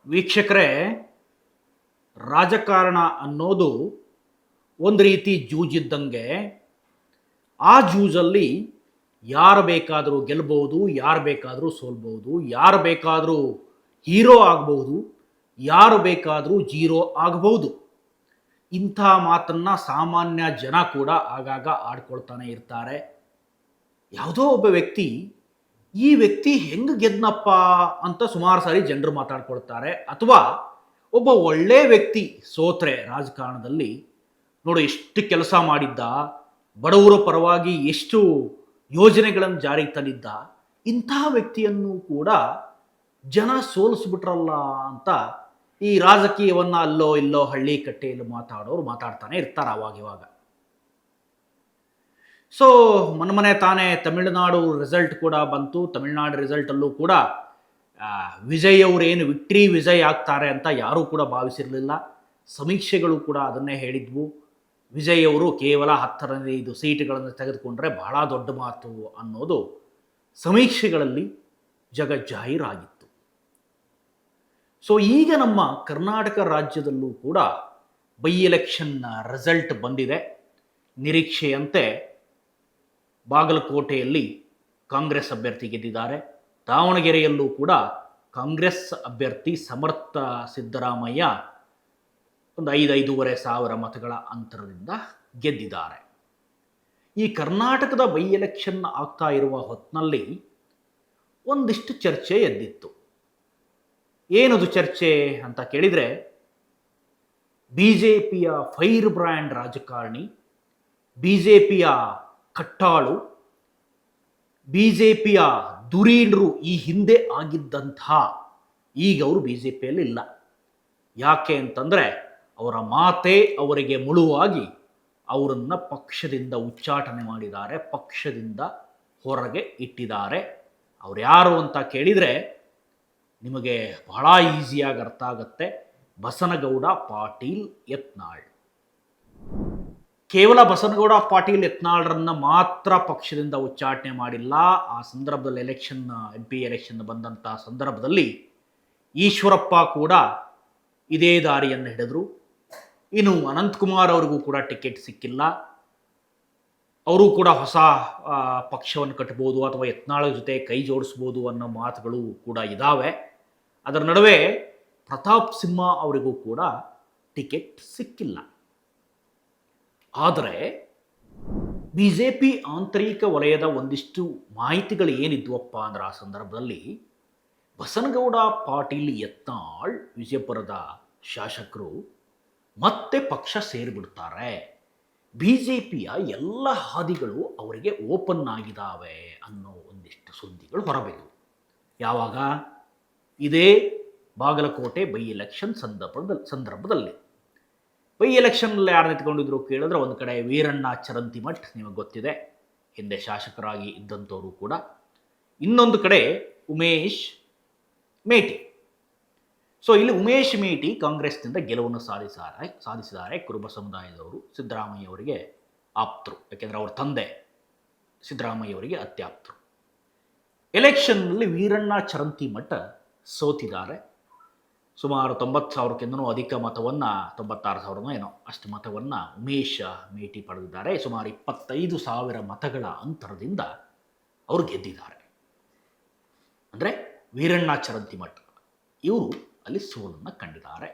ವೀಕ್ಷಕರೇ, ರಾಜಕಾರಣ ಅನ್ನೋದು ಒಂದು ರೀತಿ ಜೂಜಿದ್ದಂಗೆ. ಆ ಜೂಜಲ್ಲಿ ಯಾರು ಬೇಕಾದರೂ ಗೆಲ್ಬಹುದು, ಯಾರು ಬೇಕಾದರೂ ಸೋಲ್ಬಹುದು, ಯಾರು ಬೇಕಾದರೂ ಹೀರೋ ಆಗಬಹುದು, ಯಾರು ಬೇಕಾದರೂ ಜೀರೋ ಆಗಬಹುದು. ಇಂಥ ಮಾತನ್ನು ಸಾಮಾನ್ಯ ಜನ ಕೂಡ ಆಗಾಗ ಆಡ್ಕೊಳ್ತಾನೆ ಇರ್ತಾರೆ. ಯಾವುದೋ ಒಬ್ಬ ವ್ಯಕ್ತಿ ಈ ವ್ಯಕ್ತಿ ಹೆಂಗೆ ಗೆದ್ನಪ್ಪ ಅಂತ ಸುಮಾರು ಸಾರಿ ಜನರು ಮಾತಾಡ್ಕೊಳ್ತಾರೆ. ಅಥವಾ ಒಬ್ಬ ಒಳ್ಳೆ ವ್ಯಕ್ತಿ ಸೋತ್ರೆ ರಾಜಕಾರಣದಲ್ಲಿ, ನೋಡು ಎಷ್ಟು ಕೆಲಸ ಮಾಡಿದ್ದ, ಬಡವರ ಪರವಾಗಿ ಎಷ್ಟು ಯೋಜನೆಗಳನ್ನು ಜಾರಿಗೆ ತಂದಿದ್ದ, ಇಂತಹ ವ್ಯಕ್ತಿಯನ್ನು ಕೂಡ ಜನ ಸೋಲಿಸ್ಬಿಟ್ರಲ್ಲ ಅಂತ ಈ ರಾಜಕೀಯವನ್ನು ಅಲ್ಲೋ ಇಲ್ಲೋ ಹಳ್ಳಿ ಕಟ್ಟೆಯಲ್ಲಿ ಮಾತಾಡೋರು ಮಾತಾಡ್ತಾನೆ ಇರ್ತಾರೆ ಅವಾಗಿವಾಗ. ಸೊ ಮೊನ್ನೆ ತಾನೇ ತಮಿಳುನಾಡು ರಿಸಲ್ಟ್ ಕೂಡ ಬಂತು. ತಮಿಳುನಾಡು ರಿಸಲ್ಟಲ್ಲೂ ಕೂಡ ವಿಜಯ್ ಅವರೇನು ವಿಕ್ಟ್ರಿ ವಿಜಯ್ ಆಗ್ತಾರೆ ಅಂತ ಯಾರೂ ಕೂಡ ಭಾವಿಸಿರಲಿಲ್ಲ. ಸಮೀಕ್ಷೆಗಳು ಕೂಡ ಅದನ್ನೇ ಹೇಳಿದ್ವು. ವಿಜಯ್ ಅವರು ಕೇವಲ 10-15 ಸೀಟುಗಳನ್ನು ತೆಗೆದುಕೊಂಡ್ರೆ ಬಹಳ ದೊಡ್ಡ ಮಾತು ಅನ್ನೋದು ಸಮೀಕ್ಷೆಗಳಲ್ಲಿ ಜಗಜ್ಜಾಹೀರಾಗಿತ್ತು. ಸೊ ಈಗ ನಮ್ಮ ಕರ್ನಾಟಕ ರಾಜ್ಯದಲ್ಲೂ ಕೂಡ ಬೈ ಎಲೆಕ್ಷನ್ ರಿಸಲ್ಟ್ ಬಂದಿದೆ. ನಿರೀಕ್ಷೆಯಂತೆ ಬಾಗಲಕೋಟೆಯಲ್ಲಿ ಕಾಂಗ್ರೆಸ್ ಅಭ್ಯರ್ಥಿ ಗೆದ್ದಿದ್ದಾರೆ. ದಾವಣಗೆರೆಯಲ್ಲೂ ಕೂಡ ಕಾಂಗ್ರೆಸ್ ಅಭ್ಯರ್ಥಿ ಸಮರ್ಥ ಸಿದ್ದರಾಮಯ್ಯ ಒಂದು 5,500 ಮತಗಳ ಅಂತರದಿಂದ ಗೆದ್ದಿದ್ದಾರೆ. ಈ ಕರ್ನಾಟಕದ ಬೈ ಎಲೆಕ್ಷನ್ ಆಗ್ತಾ ಇರುವ ಹೊತ್ತಿನಲ್ಲಿ ಒಂದಿಷ್ಟು ಚರ್ಚೆ ಎದ್ದಿತ್ತು. ಏನದು ಚರ್ಚೆ ಅಂತ ಕೇಳಿದರೆ, ಬಿ ಜೆ ಪಿಯ ಫೈರ್ ಬ್ರ್ಯಾಂಡ್ ರಾಜಕಾರಣಿ, ಬಿ ಜೆ ಪಿಯ ಕಟ್ಟಾಳು, ಬಿ ಜೆ ಪಿಯ ಧುರೀಣರು ಈ ಹಿಂದೆ ಆಗಿದ್ದಂಥ ಈಗ ಅವರು ಬಿ ಜೆ ಪಿಯಲ್ಲಿ ಇಲ್ಲ. ಯಾಕೆ ಅಂತಂದರೆ ಅವರ ಮಾತೇ ಅವರಿಗೆ ಮುಳುವಾಗಿ ಅವರನ್ನು ಪಕ್ಷದಿಂದ ಉಚ್ಚಾಟನೆ ಮಾಡಿದ್ದಾರೆ, ಪಕ್ಷದಿಂದ ಹೊರಗೆ ಇಟ್ಟಿದ್ದಾರೆ. ಅವ್ರು ಯಾರು ಅಂತ ಕೇಳಿದರೆ ನಿಮಗೆ ಬಹಳ ಈಸಿಯಾಗಿ ಅರ್ಥ ಆಗುತ್ತೆ. ಬಸನಗೌಡ ಪಾಟೀಲ್ ಯತ್ನಾಳ್. ಕೇವಲ ಬಸನಗೌಡ ಪಾಟೀಲ್ ಯತ್ನಾಳ್ರನ್ನ ಮಾತ್ರ ಪಕ್ಷದಿಂದ ಉಚ್ಚಾಟನೆ ಮಾಡಿಲ್ಲ. ಆ ಸಂದರ್ಭದಲ್ಲಿ MP ಎಲೆಕ್ಷನ್ ಬಂದಂಥ ಸಂದರ್ಭದಲ್ಲಿ ಈಶ್ವರಪ್ಪ ಕೂಡ ಇದೇ ದಾರಿಯನ್ನು ಹಿಡಿದ್ರು. ಇನ್ನು ಅನಂತಕುಮಾರ್ ಅವರಿಗೂ ಕೂಡ ಟಿಕೆಟ್ ಸಿಕ್ಕಿಲ್ಲ. ಅವರು ಕೂಡ ಹೊಸ ಪಕ್ಷವನ್ನು ಕಟ್ಬೋದು ಅಥವಾ ಯತ್ನಾಳ್ ಜೊತೆ ಕೈ ಜೋಡಿಸ್ಬೋದು ಅನ್ನೋ ಮಾತುಗಳು ಕೂಡ ಇದ್ದಾವೆ. ಅದರ ನಡುವೆ ಪ್ರತಾಪ್ ಸಿಂಹ ಅವರಿಗೂ ಕೂಡ ಟಿಕೆಟ್ ಸಿಕ್ಕಿಲ್ಲ. ಆದರೆ ಬಿ ಜೆ ಪಿ ಆಂತರಿಕ ವಲಯದ ಒಂದಿಷ್ಟು ಮಾಹಿತಿಗಳು ಏನಿದ್ವಪ್ಪ ಅಂದ್ರೆ ಆ ಸಂದರ್ಭದಲ್ಲಿ ಬಸನಗೌಡ ಪಾಟೀಲ್ ಯತ್ನಾಳ್ ವಿಜಯಪುರದ ಶಾಸಕರು ಮತ್ತೆ ಪಕ್ಷ ಸೇರಿಬಿಡ್ತಾರೆ, ಬಿ ಜೆ ಪಿಯ ಎಲ್ಲ ಹಾದಿಗಳು ಅವರಿಗೆ ಓಪನ್ ಆಗಿದ್ದಾವೆ ಅನ್ನೋ ಒಂದಿಷ್ಟು ಸುದ್ದಿಗಳು ಹೊರಬಿದ್ದವು. ಯಾವಾಗ? ಇದೇ ಬಾಗಲಕೋಟೆ ಬೈ ಎಲೆಕ್ಷನ್ ಸಂದರ್ಭದಲ್ಲಿ. ಬೈ ಎಲೆಕ್ಷನ್ನಲ್ಲಿ ಯಾರು ನಿಂತ್ಕೊಂಡಿದ್ರು ಕೇಳಿದ್ರೆ, ಒಂದು ಕಡೆ ವೀರಣ್ಣ ಚರಂತಿಮಠ್, ನಿಮಗೆ ಗೊತ್ತಿದೆ, ಹಿಂದೆ ಶಾಸಕರಾಗಿ ಇದ್ದಂಥವರು ಕೂಡ. ಇನ್ನೊಂದು ಕಡೆ ಉಮೇಶ್ ಮೇಟಿ. ಸೊ ಇಲ್ಲಿ ಉಮೇಶ್ ಮೇಟಿ ಕಾಂಗ್ರೆಸ್ನಿಂದ ಗೆಲುವನ್ನು ಸಾಧಿಸಿದ್ದಾರೆ. ಕುರುಬ ಸಮುದಾಯದವರು, ಸಿದ್ದರಾಮಯ್ಯ ಅವರಿಗೆ ಆಪ್ತರು. ಯಾಕೆಂದರೆ ಅವರ ತಂದೆ ಸಿದ್ದರಾಮಯ್ಯ ಅವರಿಗೆ ಅತ್ಯಾಪ್ತರು. ಎಲೆಕ್ಷನ್ನಲ್ಲಿ ವೀರಣ್ಣ ಚರಂತಿಮಠ್ ಸೋತಿದ್ದಾರೆ. ಸುಮಾರು 90,000ಕ್ಕಿಂತನೂ ಅಧಿಕ ಮತವನ್ನು, 96,000 ಏನೋ ಅಷ್ಟು ಮತವನ್ನು ಉಮೇಶ್ ಮೇಟಿ ಪಡೆದಿದ್ದಾರೆ. ಸುಮಾರು 25,000 ಮತಗಳ ಅಂತರದಿಂದ ಅವರು ಗೆದ್ದಿದ್ದಾರೆ. ಅಂದರೆ ವೀರಣ್ಣ ಚರಂತಿಮಠ್ ಇವರು ಅಲ್ಲಿ ಸೋಲನ್ನು ಕಂಡಿದ್ದಾರೆ.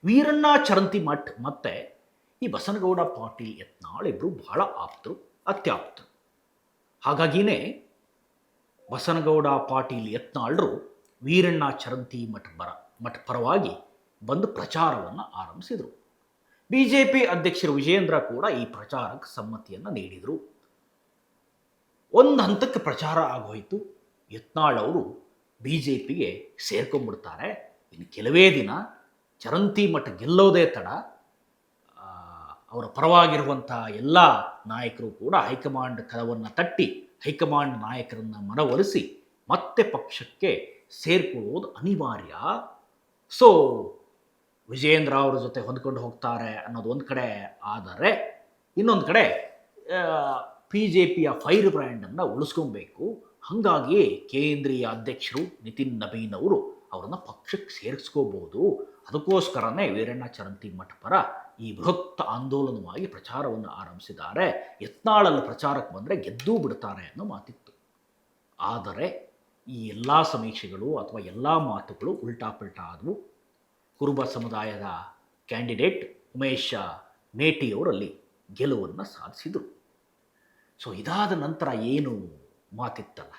ವೀರಣ್ಣ ಚರಂತಿಮಠ್ ಮತ್ತು ಈ ಬಸನಗೌಡ ಪಾಟೀಲ್ ಯತ್ನಾಳ್ ಇಬ್ಬರು ಬಹಳ ಆಪ್ತರು, ಅತ್ಯಾಪ್ತರು. ಹಾಗಾಗಿಯೇ ಬಸನಗೌಡ ಪಾಟೀಲ್ ಯತ್ನಾಳ್ರು ವೀರಣ್ಣ ಚರಂತಿಮಠ್ ಪರವಾಗಿ ಬಂದು ಪ್ರಚಾರವನ್ನು ಆರಂಭಿಸಿದರು. ಬಿ ಜೆ ಪಿ ಅಧ್ಯಕ್ಷರು ವಿಜಯೇಂದ್ರ ಕೂಡ ಈ ಪ್ರಚಾರಕ್ಕೆ ಸಮ್ಮತಿಯನ್ನು ನೀಡಿದರು. ಒಂದು ಹಂತಕ್ಕೆ ಪ್ರಚಾರ ಆಗೋಯಿತು. ಯತ್ನಾಳ್ ಅವರು ಬಿ ಜೆ ಪಿಗೆ ಸೇರ್ಕೊಂಡ್ಬಿಡ್ತಾರೆ. ಇನ್ನು ಕೆಲವೇ ದಿನ ಚರಂತಿಮಠ್ ಗೆಲ್ಲೋದೇ ತಡ, ಅವರ ಪರವಾಗಿರುವಂಥ ಎಲ್ಲ ನಾಯಕರು ಕೂಡ ಹೈಕಮಾಂಡ್ ಕದವನ್ನು ತಟ್ಟಿ ಹೈಕಮಾಂಡ್ ನಾಯಕರನ್ನು ಮನವೊಲಿಸಿ ಮತ್ತೆ ಪಕ್ಷಕ್ಕೆ ಸೇರ್ಕೊಳ್ಳೋದು ಅನಿವಾರ್ಯ. ಸೊ ವಿಜಯೇಂದ್ರ ಅವರ ಜೊತೆ ಹೊಂದ್ಕೊಂಡು ಹೋಗ್ತಾರೆ ಅನ್ನೋದು ಒಂದು ಕಡೆ. ಆದರೆ ಇನ್ನೊಂದು ಕಡೆ ಬಿ ಜೆ ಪಿಯ ಫೈರ್ ಬ್ರ್ಯಾಂಡನ್ನು ಉಳಿಸ್ಕೊಬೇಕು. ಹಾಗಾಗಿ ಕೇಂದ್ರೀಯ ಅಧ್ಯಕ್ಷರು ನಿತಿನ್ ನಬೀನ್ ಅವರು ಅವ್ರನ್ನ ಪಕ್ಷಕ್ಕೆ ಸೇರಿಸ್ಕೋಬಹುದು. ಅದಕ್ಕೋಸ್ಕರನೇ ವೀರಣ್ಣ ಚರಂತಿಮಠ ಪರ ಈ ಬೃಹತ್ ಆಂದೋಲನವಾಗಿ ಪ್ರಚಾರವನ್ನು ಆರಂಭಿಸಿದ್ದಾರೆ. ಯತ್ನಾಳಲ್ಲಿ ಪ್ರಚಾರಕ್ಕೆ ಬಂದರೆ ಗೆದ್ದೂ ಬಿಡ್ತಾರೆ ಅನ್ನೋ ಮಾತಿತ್ತು. ಆದರೆ ಈ ಎಲ್ಲ ಸಮೀಕ್ಷೆಗಳು ಅಥವಾ ಎಲ್ಲ ಮಾತುಗಳು ಉಲ್ಟಾಪಲ್ಟಾ ಆದವು. ಕುರುಬ ಸಮುದಾಯದ ಕ್ಯಾಂಡಿಡೇಟ್ ಉಮೇಶ ಮೇಟಿಯವರಲ್ಲಿ ಗೆಲುವನ್ನು ಸಾಧಿಸಿದರು. ಸೊ ಇದಾದ ನಂತರ ಏನು ಮಾತಿತ್ತಲ್ಲ,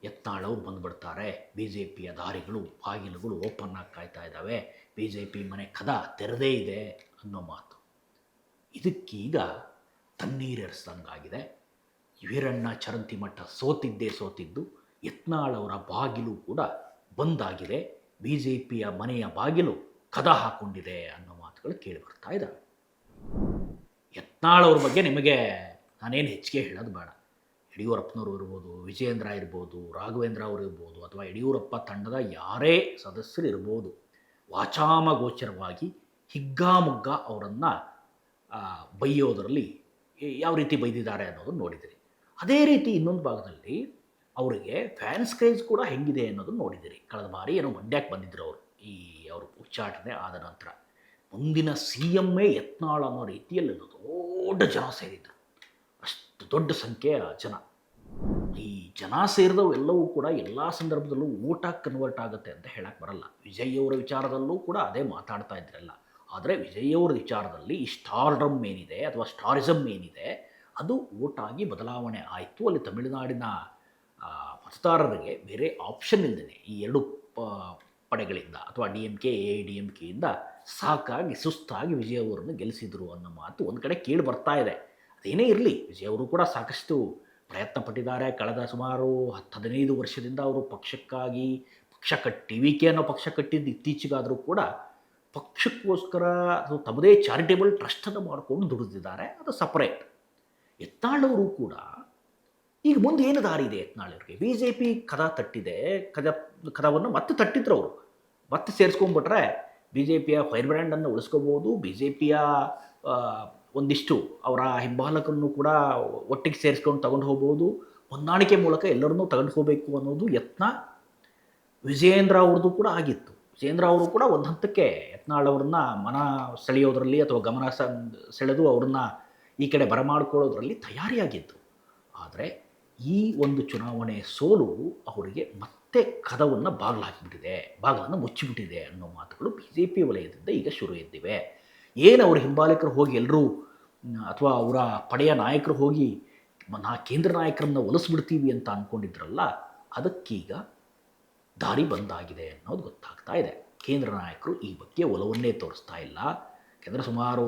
ಯತ್ನಾಳವ್ರು ಬಂದುಬಿಡ್ತಾರೆ, ಬಿ ಜೆ ಪಿಯ ದಾರಿಗಳು ಬಾಗಿಲುಗಳು ಓಪನ್ ಆಗಿ ಕಾಯ್ತಾ ಇದ್ದಾವೆ, ಬಿ ಜೆ ಪಿ ಮನೆ ಕದ ತೆರೆದೇ ಇದೆ ಅನ್ನೋ ಮಾತು. ಇದಕ್ಕೀಗ ತಣ್ಣೀರೆರಿಸ್ದಂಗಾಗಿದೆ. ವೀರಣ್ಣ ಚರಂತಿಮಠ ಸೋತಿದ್ದು, ಯತ್ನಾಳವರ ಬಾಗಿಲು ಕೂಡ ಬಂದಾಗಿದೆ, ಬಿ ಜೆ ಪಿಯ ಮನೆಯ ಬಾಗಿಲು ಕದ ಹಾಕ್ಕೊಂಡಿದೆ ಅನ್ನೋ ಮಾತುಗಳು ಕೇಳಿ ಬರ್ತಾ ಇದ್ದಾವೆ. ಯತ್ನಾಳವ್ರ ಬಗ್ಗೆ ನಿಮಗೆ ನಾನೇನು ಹೆಚ್ಚಿಗೆ ಹೇಳೋದು ಬೇಡ. ಯಡಿಯೂರಪ್ಪನವರು ಇರ್ಬೋದು, ವಿಜಯೇಂದ್ರ ಇರ್ಬೋದು, ರಾಘವೇಂದ್ರ ಅವರು ಇರ್ಬೋದು, ಅಥವಾ ಯಡಿಯೂರಪ್ಪ ತಂಡದ ಯಾರೇ ಸದಸ್ಯರು ಇರ್ಬೋದು, ವಾಚಾಮಗೋಚರವಾಗಿ ಹಿಗ್ಗಾಮುಗ್ಗ ಅವರನ್ನು ಬೈಯೋದರಲ್ಲಿ ಯಾವ ರೀತಿ ಬೈದಿದ್ದಾರೆ ಅನ್ನೋದನ್ನು ನೋಡಿದಿರಿ. ಅದೇ ರೀತಿ ಇನ್ನೊಂದು ಭಾಗದಲ್ಲಿ ಅವರಿಗೆ ಫ್ಯಾನ್ಸ್ ಕ್ರೇಜ್ ಕೂಡ ಹೆಂಗಿದೆ ಅನ್ನೋದನ್ನು ನೋಡಿದಿರಿ. ಕಳೆದ ಬಾರಿ ಏನೋ ಮಂಡ್ಯಕ್ಕೆ ಬಂದಿದ್ದರು ಅವರು, ಈ ಅವರು ಉಚ್ಚಾಟನೆ ಆದ ನಂತರ ಮುಂದಿನ ಸಿ ಎಮ್ಮೇ ಯತ್ನಾಳ್ ಅನ್ನೋ ರೀತಿಯಲ್ಲಿ ದೊಡ್ಡ ಜನ ಸೇರಿದ್ರು. ಅಷ್ಟು ದೊಡ್ಡ ಸಂಖ್ಯೆಯ ಜನ. ಈ ಜನ ಸೇರಿದವು ಎಲ್ಲವೂ ಕೂಡ ಎಲ್ಲ ಸಂದರ್ಭದಲ್ಲೂ ಊಟ ಕನ್ವರ್ಟ್ ಆಗುತ್ತೆ ಅಂತ ಹೇಳಕ್ಕೆ ಬರಲ್ಲ. ವಿಜಯ್ ಅವರ ವಿಚಾರದಲ್ಲೂ ಕೂಡ ಅದೇ ಮಾತಾಡ್ತಾ ಇದ್ರಲ್ಲ. ಆದರೆ ವಿಜಯ್ ಅವರ ವಿಚಾರದಲ್ಲಿ ಈ ಸ್ಟಾರ್ಡಮ್ ಏನಿದೆ ಅಥವಾ ಸ್ಟಾರಿಸಮ್ ಏನಿದೆ ಅದು ಓಟ್ ಆಗಿ ಬದಲಾವಣೆ ಆಯಿತು. ಅಲ್ಲಿ ತಮಿಳುನಾಡಿನ ಮತದಾರರಿಗೆ ಬೇರೆ ಆಪ್ಷನ್ ಇಲ್ಲದೇ ಈ ಎರಡು ಪಡೆಗಳಿಂದ ಅಥವಾ ಡಿ ಎಮ್ ಕೆ AIADMKಯಿಂದ ಸಾಕಾಗಿ ಸುಸ್ತಾಗಿ ವಿಜಯ್ ಅವರನ್ನು ಗೆಲ್ಲಿಸಿದರು ಅನ್ನೋ ಮಾತು ಒಂದು ಕಡೆ ಕೇಳಿ ಬರ್ತಾ ಇದೆ. ಅದೇನೇ ಇರಲಿ, ವಿಜಯ್ ಅವರು ಕೂಡ ಸಾಕಷ್ಟು ಪ್ರಯತ್ನ ಪಟ್ಟಿದ್ದಾರೆ. ಕಳೆದ ಸುಮಾರು 10-15 ವರ್ಷದಿಂದ ಅವರು ಪಕ್ಷಕ್ಕಾಗಿ ಪಕ್ಷ ಕಟ್ಟಿ ವಿ.ಕೆ ಅನ್ನೋ ಪಕ್ಷ ಕಟ್ಟಿದ್ದು ಇತ್ತೀಚೆಗಾದರೂ ಕೂಡ ಪಕ್ಷಕ್ಕೋಸ್ಕರ ಅದು ತಮ್ಮದೇ ಚಾರಿಟೇಬಲ್ ಟ್ರಸ್ಟನ್ನು ಮಾಡಿಕೊಂಡು ದುಡಿದಿದ್ದಾರೆ. ಅದು ಸಪರೇಟ್. ಯತ್ನಾಳವರು ಕೂಡ ಈಗ ಮುಂದೆ ಏನು ದಾರಿ ಇದೆ ಯತ್ನಾಳವ್ರಿಗೆ? ಬಿ ಜೆ ಪಿ ಕದ ತಟ್ಟಿದೆ, ಕದವನ್ನು ಮತ್ತೆ ತಟ್ಟಿದ್ರು ಅವರು. ಮತ್ತೆ ಸೇರಿಸ್ಕೊಂಡ್ಬಿಟ್ರೆ ಬಿ ಜೆ ಪಿಯ ಫೈರ್ ಬ್ರ್ಯಾಂಡನ್ನು ಉಳಿಸ್ಕೋಬೋದು. ಬಿ ಜೆ ಪಿಯ ಒಂದಿಷ್ಟು ಅವರ ಹಿಂಬಾಲಕರನ್ನು ಕೂಡ ಒಟ್ಟಿಗೆ ಸೇರಿಸ್ಕೊಂಡು ತಗೊಂಡು ಹೋಗ್ಬೋದು. ಹೊಂದಾಣಿಕೆ ಮೂಲಕ ಎಲ್ಲರನ್ನೂ ತಗೊಂಡು ಹೋಗಬೇಕು ಅನ್ನೋದು ಯತ್ನ ವಿಜಯೇಂದ್ರ ಅವ್ರದ್ದು ಕೂಡ ಆಗಿತ್ತು. ವಿಜಯೇಂದ್ರ ಅವರು ಕೂಡ ಒಂದು ಹಂತಕ್ಕೆ ಯತ್ನಾಳ್ ಅವ್ರನ್ನ ಮನ ಸೆಳೆಯೋದ್ರಲ್ಲಿ ಅಥವಾ ಗಮನ ಸೆಳೆದು ಅವ್ರನ್ನ ಈ ಕಡೆ ಬರಮಾಡ್ಕೊಳ್ಳೋದ್ರಲ್ಲಿ ತಯಾರಿಯಾಗಿತ್ತು. ಆದರೆ ಈ ಒಂದು ಚುನಾವಣೆ ಸೋಲು ಅವರಿಗೆ ಮತ್ತೆ ಕದವನ್ನು ಬಾಗಿಲನ್ನು ಮುಚ್ಚಿಬಿಟ್ಟಿದೆ ಅನ್ನೋ ಮಾತುಗಳು ಬಿ ಜೆ ಪಿ ವಲಯದಿಂದ ಈಗ ಶುರು ಎದ್ದಿವೆ. ಏನು ಅವ್ರ ಹಿಂಬಾಲಕರು ಹೋಗಿ ಎಲ್ಲರೂ ಅಥವಾ ಅವರ ಪಡೆಯ ನಾಯಕರು ಹೋಗಿ ಕೇಂದ್ರ ನಾಯಕರನ್ನು ಒಲಿಸ್ಬಿಡ್ತೀವಿ ಅಂತ ಅಂದ್ಕೊಂಡಿದ್ರಲ್ಲ, ಅದಕ್ಕೀಗ ದಾರಿ ಬಂದಾಗಿದೆ ಅನ್ನೋದು ಗೊತ್ತಾಗ್ತಾ ಇದೆ. ಕೇಂದ್ರ ನಾಯಕರು ಈ ಬಗ್ಗೆ ಒಲವನ್ನೇ ತೋರಿಸ್ತಾ ಇಲ್ಲ. ಯಾಕೆಂದರೆ ಸುಮಾರು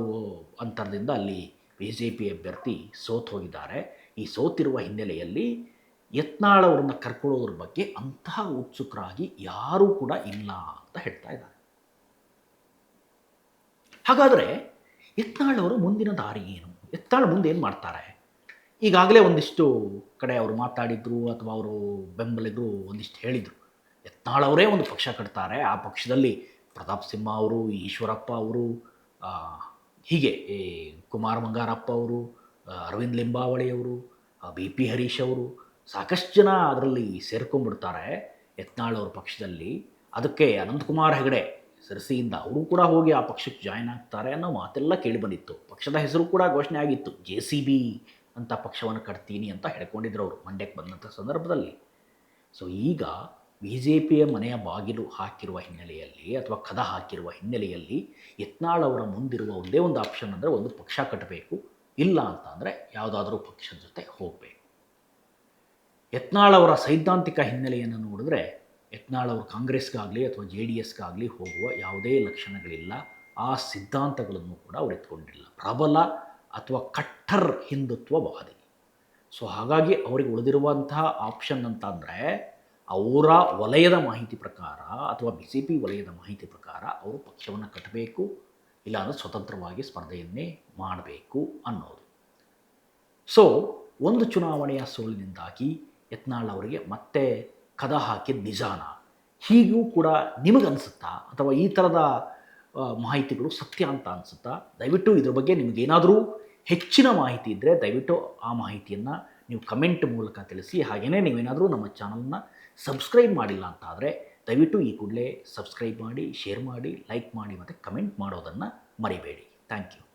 ಅಂತರದಿಂದ ಅಲ್ಲಿ ಬಿ ಜೆ ಪಿ ಅಭ್ಯರ್ಥಿ ಸೋತು ಹೋಗಿದ್ದಾರೆ. ಈ ಸೋತಿರುವ ಹಿನ್ನೆಲೆಯಲ್ಲಿ ಯತ್ನಾಳ್ ಅವರನ್ನು ಕರ್ಕೊಳ್ಳೋದ್ರ ಬಗ್ಗೆ ಅಂತಹ ಉತ್ಸುಕರಾಗಿ ಯಾರೂ ಕೂಡ ಇಲ್ಲ ಅಂತ ಹೇಳ್ತಾ ಇದ್ದಾರೆ. ಹಾಗಾದರೆ ಯತ್ನಾಳ್ ಅವರ ಮುಂದಿನ ದಾರಿ ಏನು? ಯತ್ನಾಳ್ ಮುಂದೆ ಏನು ಮಾಡ್ತಾರೆ? ಈಗಾಗಲೇ ಒಂದಿಷ್ಟು ಕಡೆ ಅವರು ಮಾತಾಡಿದ್ರು ಅಥವಾ ಅವರು ಬೆಂಬಲಿಗರು ಒಂದಿಷ್ಟು ಹೇಳಿದರು. ಯತ್ನಾಳ್ ಅವರೇ ಒಂದು ಪಕ್ಷ ಕಟ್ತಾರೆ, ಆ ಪಕ್ಷದಲ್ಲಿ ಪ್ರತಾಪ್ ಸಿಂಹ ಅವರು, ಈಶ್ವರಪ್ಪ ಅವರು, ಹೀಗೆ ಕುಮಾರ್ ಬಂಗಾರಪ್ಪ ಅವರು, ಅರವಿಂದ್ ಲಿಂಬಾವಳಿ ಅವರು, BP ಹರೀಶ್ ಅವರು, ಸಾಕಷ್ಟು ಜನ ಅದರಲ್ಲಿ ಸೇರ್ಕೊಂಡ್ಬಿಡ್ತಾರೆ ಯತ್ನಾಳ್ ಅವ್ರ ಪಕ್ಷದಲ್ಲಿ. ಅದಕ್ಕೆ ಅನಂತಕುಮಾರ್ ಹೆಗಡೆ ಸಿರಸಿಯಿಂದ ಅವರು ಕೂಡ ಹೋಗಿ ಆ ಪಕ್ಷಕ್ಕೆ ಜಾಯ್ನ್ ಆಗ್ತಾರೆ ಅನ್ನೋ ಮಾತೆಲ್ಲ ಕೇಳಿಬಂದಿತ್ತು. ಪಕ್ಷದ ಹೆಸರು ಕೂಡ ಘೋಷಣೆ ಆಗಿತ್ತು, JCB ಅಂತ ಪಕ್ಷವನ್ನು ಕಟ್ತೀನಿ ಅಂತ ಹೇಳ್ಕೊಂಡಿದ್ರು ಅವರು ಮಂಡ್ಯಕ್ಕೆ ಬಂದಂಥ ಸಂದರ್ಭದಲ್ಲಿ. ಸೊ ಈಗ ಬಿ ಜೆ ಪಿಯ ಮನೆಯ ಬಾಗಿಲು ಹಾಕಿರುವ ಹಿನ್ನೆಲೆಯಲ್ಲಿ ಅಥವಾ ಕದ ಹಾಕಿರುವ ಹಿನ್ನೆಲೆಯಲ್ಲಿ ಯತ್ನಾಳ್ ಅವರ ಮುಂದಿರುವ ಒಂದೇ ಒಂದು ಆಪ್ಷನ್ ಅಂದರೆ ಒಂದು ಪಕ್ಷ ಕಟ್ಟಬೇಕು, ಇಲ್ಲ ಅಂತ ಅಂದರೆ ಯಾವುದಾದ್ರೂ ಪಕ್ಷದ ಜೊತೆ ಹೋಗಬೇಕು. ಯತ್ನಾಳ್ ಅವರ ಸೈದ್ಧಾಂತಿಕ ಹಿನ್ನೆಲೆಯನ್ನು ನೋಡಿದ್ರೆ ಯತ್ನಾಳ್ ಅವರು ಕಾಂಗ್ರೆಸ್ಗಾಗಲಿ ಅಥವಾ JDSಗಾಗಲಿ ಹೋಗುವ ಯಾವುದೇ ಲಕ್ಷಣಗಳಿಲ್ಲ. ಆ ಸಿದ್ಧಾಂತಗಳನ್ನು ಕೂಡ ಅವರು ಎತ್ಕೊಂಡಿಲ್ಲ. ಪ್ರಬಲ ಅಥವಾ ಕಟ್ಟರ್ ಹಿಂದುತ್ವವಾದಿ. ಸೊ ಹಾಗಾಗಿ ಅವರಿಗೆ ಉಳಿದಿರುವಂತಹ ಆಪ್ಷನ್ ಅಂತ ಅಂದರೆ ಅವರ ವಲಯದ ಮಾಹಿತಿ ಪ್ರಕಾರ ಅಥವಾ BJP ವಲಯದ ಮಾಹಿತಿ ಪ್ರಕಾರ ಅವರು ಪಕ್ಷವನ್ನು ಕಟ್ಟಬೇಕು, ಇಲ್ಲಾಂದರೆ ಸ್ವತಂತ್ರವಾಗಿ ಸ್ಪರ್ಧೆಯನ್ನೇ ಮಾಡಬೇಕು ಅನ್ನೋದು. ಸೊ ಒಂದು ಚುನಾವಣೆಯ ಸೋಲಿನಿಂದಾಗಿ ಯತ್ನಾಳ್ ಅವರಿಗೆ ಮತ್ತೆ ಕದ ಹಾಕಿದ ನಿಜಾನ? ಹೀಗೂ ಕೂಡ ನಿಮಗನ್ಸುತ್ತಾ ಅಥವಾ ಈ ಥರದ ಮಾಹಿತಿಗಳು ಸತ್ಯ ಅಂತ ಅನಿಸುತ್ತಾ? ದಯವಿಟ್ಟು ಇದ್ರ ಬಗ್ಗೆ ನಿಮಗೇನಾದರೂ ಹೆಚ್ಚಿನ ಮಾಹಿತಿ ಇದ್ದರೆ ದಯವಿಟ್ಟು ಆ ಮಾಹಿತಿಯನ್ನು ನೀವು ಕಮೆಂಟ್ ಮೂಲಕ ತಿಳಿಸಿ. ಹಾಗೆಯೇ ನೀವೇನಾದರೂ ನಮ್ಮ ಚಾನಲ್ನ ಸಬ್ಸ್ಕ್ರೈಬ್ ಮಾಡಿಲ್ಲ ಅಂತ ಆದರೆ ದಯವಿಟ್ಟು ಈ ಕೂಡಲೇ ಸಬ್ಸ್ಕ್ರೈಬ್ ಮಾಡಿ, ಶೇರ್ ಮಾಡಿ, ಲೈಕ್ ಮಾಡಿ ಮತ್ತು ಕಮೆಂಟ್ ಮಾಡೋದನ್ನು ಮರಿಬೇಡಿ. Thank you.